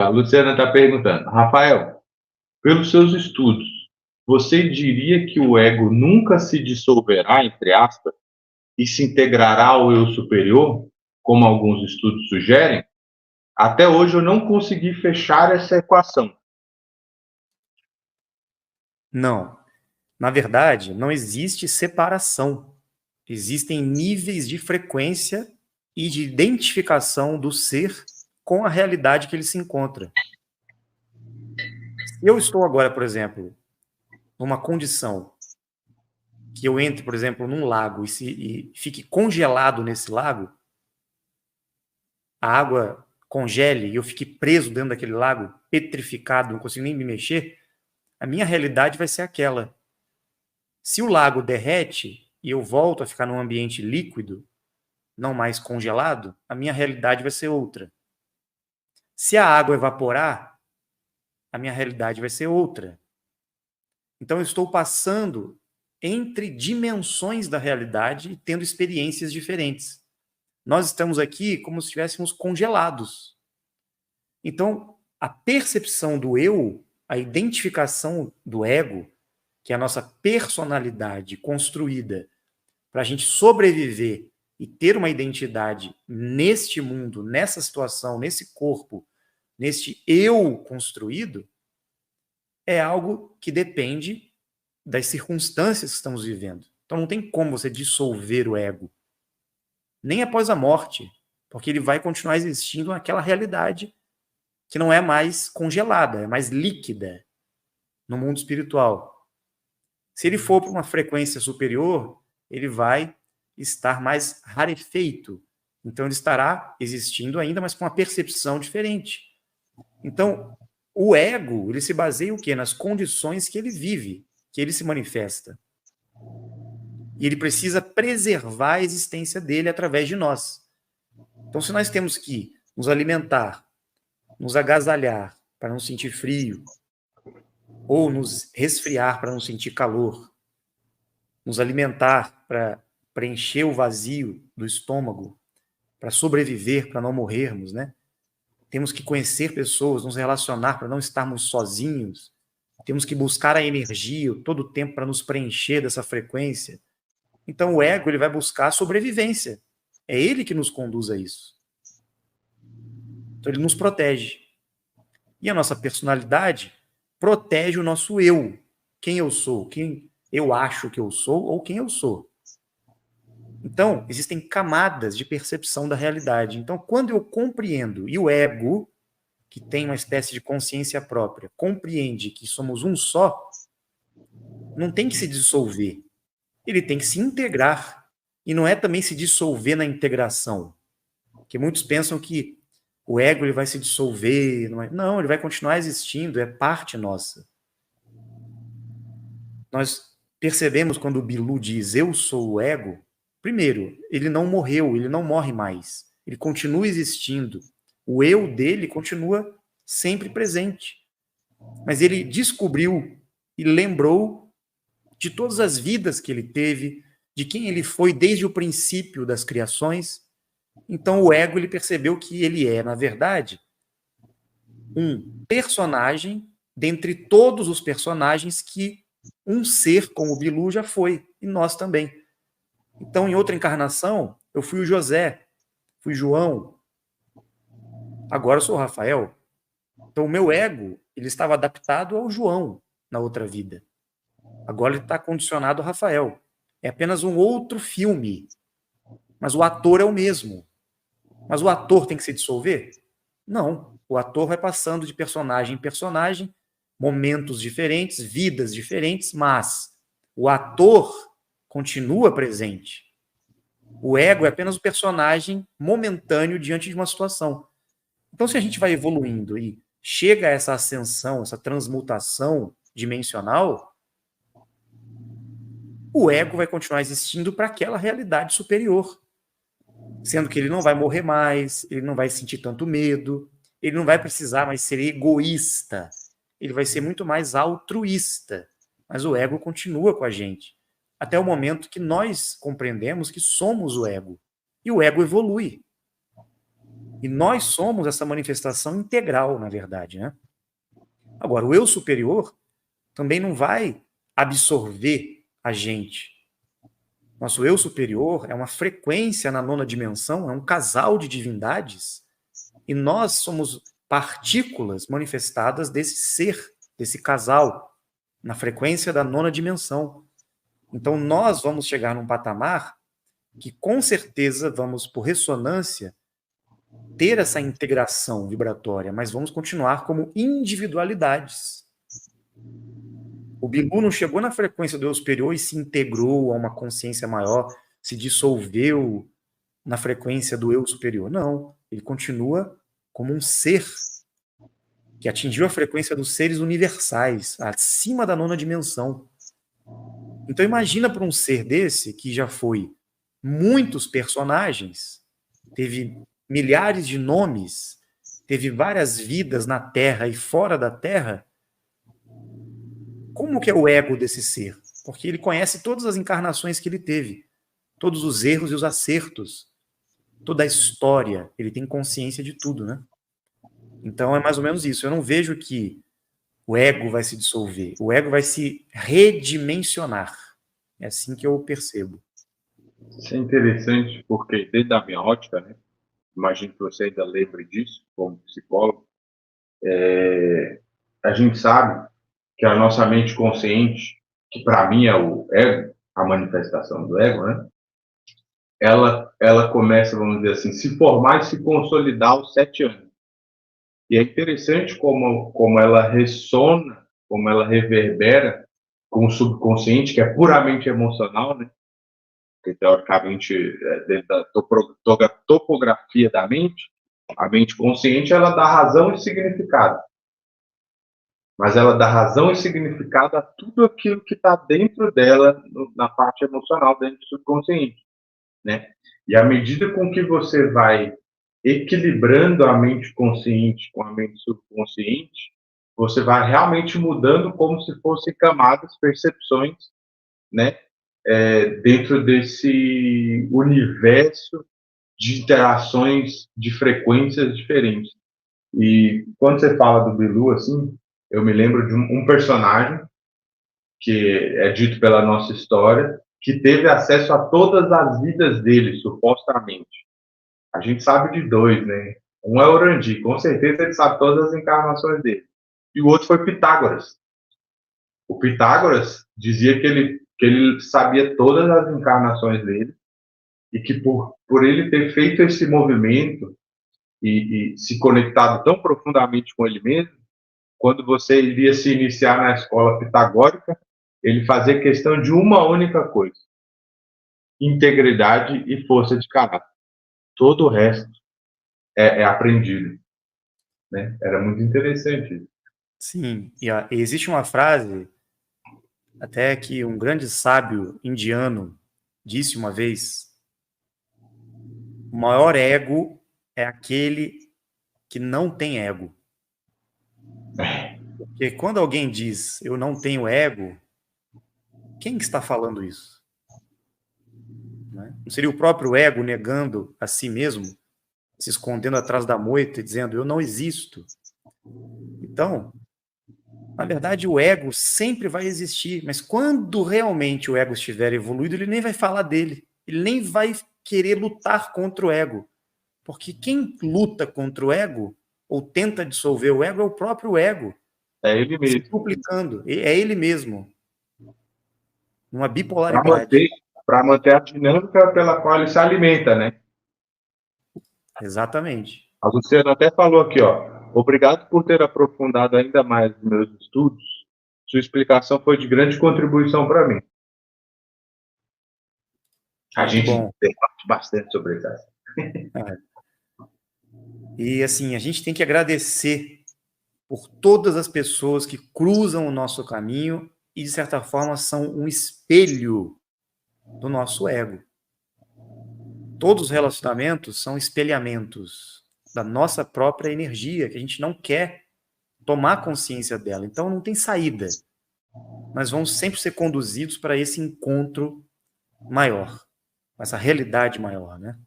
A Luciana está perguntando, Rafael, pelos seus estudos, você diria que o ego nunca se dissolverá, entre aspas, e se integrará ao eu superior, como alguns estudos sugerem? Até hoje eu não consegui fechar essa equação. Não. Na verdade, não existe separação. Existem níveis de frequência e de identificação do ser com a realidade que ele se encontra. Eu estou agora, por exemplo, numa condição que eu entre, por exemplo, num lago e fique congelado nesse lago, a água congele e eu fique preso dentro daquele lago, petrificado, não consigo nem me mexer, a minha realidade vai ser aquela. Se o lago derrete e eu volto a ficar num ambiente líquido, não mais congelado, a minha realidade vai ser outra. Se a água evaporar, a minha realidade vai ser outra. Então eu estou passando entre dimensões da realidade e tendo experiências diferentes. Nós estamos aqui como se estivéssemos congelados. Então, a percepção do eu, a identificação do ego, que é a nossa personalidade construída para a gente sobreviver e ter uma identidade neste mundo, nessa situação, nesse corpo, neste eu construído, é algo que depende das circunstâncias que estamos vivendo. Então não tem como você dissolver o ego, nem após a morte, porque ele vai continuar existindo naquela realidade que não é mais congelada, é mais líquida no mundo espiritual. Se ele for para uma frequência superior, ele vai estar mais rarefeito. Então ele estará existindo ainda, mas com uma percepção diferente. Então, o ego, ele se baseia o quê? Nas condições que ele vive, que ele se manifesta. E ele precisa preservar a existência dele através de nós. Então, se nós temos que nos alimentar, nos agasalhar para não sentir frio, ou nos resfriar para não sentir calor, nos alimentar para preencher o vazio do estômago, para sobreviver, para não morrermos, né? Temos que conhecer pessoas, nos relacionar para não estarmos sozinhos. Temos que buscar a energia todo o tempo para nos preencher dessa frequência. Então o ego ele vai buscar a sobrevivência. É ele que nos conduz a isso. Então ele nos protege. E a nossa personalidade protege o nosso eu. Quem eu sou, quem eu acho que eu sou ou quem eu sou. Então, existem camadas de percepção da realidade. Então, quando eu compreendo, e o ego, que tem uma espécie de consciência própria, compreende que somos um só, não tem que se dissolver. Ele tem que se integrar. E não é também se dissolver na integração. Porque muitos pensam que o ego ele vai se dissolver. Não, ele vai continuar existindo, é parte nossa. Nós percebemos quando o Bilu diz eu sou o ego, primeiro, ele não morreu, ele não morre mais. Ele continua existindo. O eu dele continua sempre presente. Mas ele descobriu e lembrou de todas as vidas que ele teve, de quem ele foi desde o princípio das criações. Então o ego ele percebeu que ele é, na verdade, um personagem dentre todos os personagens que um ser como o Bilu já foi, e nós também. Então, em outra encarnação, eu fui o José, fui João, agora eu sou o Rafael. Então, o meu ego, ele estava adaptado ao João na outra vida. Agora ele está condicionado ao Rafael. É apenas um outro filme, mas o ator é o mesmo. Mas o ator tem que se dissolver? Não. O ator vai passando de personagem em personagem, momentos diferentes, vidas diferentes, mas o ator continua presente. O ego é apenas um personagem momentâneo diante de uma situação. Então, se a gente vai evoluindo e chega a essa ascensão, essa transmutação dimensional, o ego vai continuar existindo para aquela realidade superior. Sendo que ele não vai morrer mais, ele não vai sentir tanto medo, ele não vai precisar mais ser egoísta, ele vai ser muito mais altruísta. Mas o ego continua com a gente, até o momento que nós compreendemos que somos o ego. E o ego evolui. E nós somos essa manifestação integral, na verdade, né? Agora, o eu superior também não vai absorver a gente. Nosso eu superior é uma frequência na nona dimensão, é um casal de divindades, e nós somos partículas manifestadas desse ser, desse casal, na frequência da nona dimensão. Então, nós vamos chegar num patamar que, com certeza, vamos, por ressonância, ter essa integração vibratória, mas vamos continuar como individualidades. O Bilu não chegou na frequência do eu superior e se integrou a uma consciência maior, se dissolveu na frequência do eu superior. Não, ele continua como um ser que atingiu a frequência dos seres universais, acima da nona dimensão. Então imagina para um ser desse, que já foi muitos personagens, teve milhares de nomes, teve várias vidas na Terra e fora da Terra, como que é o ego desse ser? Porque ele conhece todas as encarnações que ele teve, todos os erros e os acertos, toda a história, ele tem consciência de tudo, né? Então é mais ou menos isso. Eu não vejo que o ego vai se dissolver, o ego vai se redimensionar. É assim que eu percebo. Isso é interessante porque, desde a minha ótica, né, imagino que você ainda lembre disso, como psicólogo, a gente sabe que a nossa mente consciente, que para mim é o ego, a manifestação do ego, né, ela começa, vamos dizer assim, se formar e se consolidar aos 7 anos. E é interessante como ela ressona, como ela reverbera com o subconsciente, que é puramente emocional, né? Porque, teoricamente, dentro da topografia da mente, a mente consciente, ela dá razão e significado. Mas ela dá razão e significado a tudo aquilo que está dentro dela, na parte emocional, dentro do subconsciente, né? E à medida com que você vai equilibrando a mente consciente com a mente subconsciente, você vai realmente mudando como se fossem camadas, percepções, né? Dentro desse universo de interações de frequências diferentes. E quando você fala do Bilu, assim, eu me lembro de um personagem que é dito pela nossa história, que teve acesso a todas as vidas dele, supostamente. A gente sabe de 2, né? Um é o Orandi, com certeza ele sabe todas as encarnações dele. E o outro foi Pitágoras. O Pitágoras dizia que ele sabia todas as encarnações dele e que por ele ter feito esse movimento e se conectado tão profundamente com ele mesmo, quando você iria se iniciar na escola pitagórica, ele fazia questão de uma única coisa: integridade e força de caráter. Todo o resto é aprendido, né? Era muito interessante. Sim, e existe uma frase até que um grande sábio indiano disse uma vez: o maior ego é aquele que não tem ego. Porque quando alguém diz eu não tenho ego, quem que está falando isso? Não seria o próprio ego negando a si mesmo, se escondendo atrás da moita e dizendo eu não existo? Então, na verdade, o ego sempre vai existir, mas quando realmente o ego estiver evoluído, ele nem vai falar dele, ele nem vai querer lutar contra o ego, porque quem luta contra o ego ou tenta dissolver o ego é o próprio ego. É ele mesmo. Se duplicando, é ele mesmo. Uma bipolaridade. Para manter a dinâmica pela qual ele se alimenta, né? Exatamente. A Luciana até falou aqui, ó. Obrigado por ter aprofundado ainda mais os meus estudos. Sua explicação foi de grande contribuição para mim. A Muito gente bom. debate bastante sobre isso. E assim, a gente tem que agradecer por todas as pessoas que cruzam o nosso caminho e, de certa forma, são um espelho do nosso ego. Todos os relacionamentos são espelhamentos da nossa própria energia, que a gente não quer tomar consciência dela. Então, não tem saída. Nós vamos sempre ser conduzidos para esse encontro maior, essa realidade maior, né?